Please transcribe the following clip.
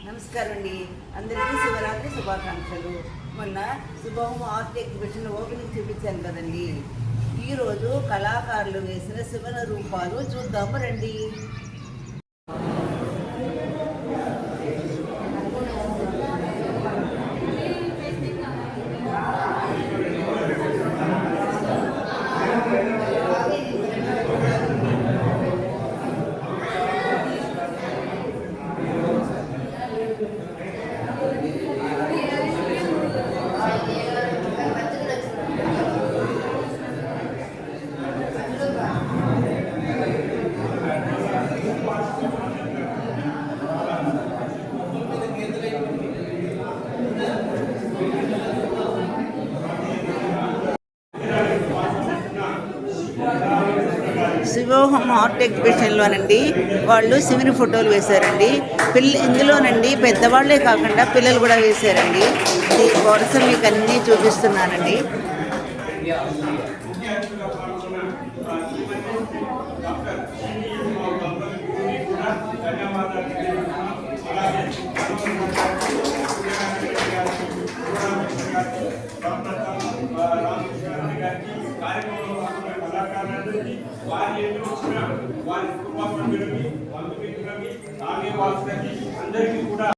నమస్కారం అండి. అందరికీ శివరాత్రి శుభాకాంక్షలు. మొన్న శుభం ఆర్ట్ ఎగ్జిబిషన్ ఓపెనింగ్ చూపించాను కదండి. ఈరోజు కళాకారులు వేసిన శివన రూపాలు చూద్దాము రండి. శివోహం ఆర్ట్ ఎగ్జిబిషన్లోనండి వాళ్ళు శివుని ఫోటోలు వేశారండి. ఇందులోనండి పెద్దవాళ్లే కాకుండా పిల్లలు కూడా వేశారండి. వరుస మీకు అన్నీ చూపిస్తున్నానండి. వారి వారి కుటుంబ సభ్యులకి బంధుమిత్రులకి అందరికీ కూడా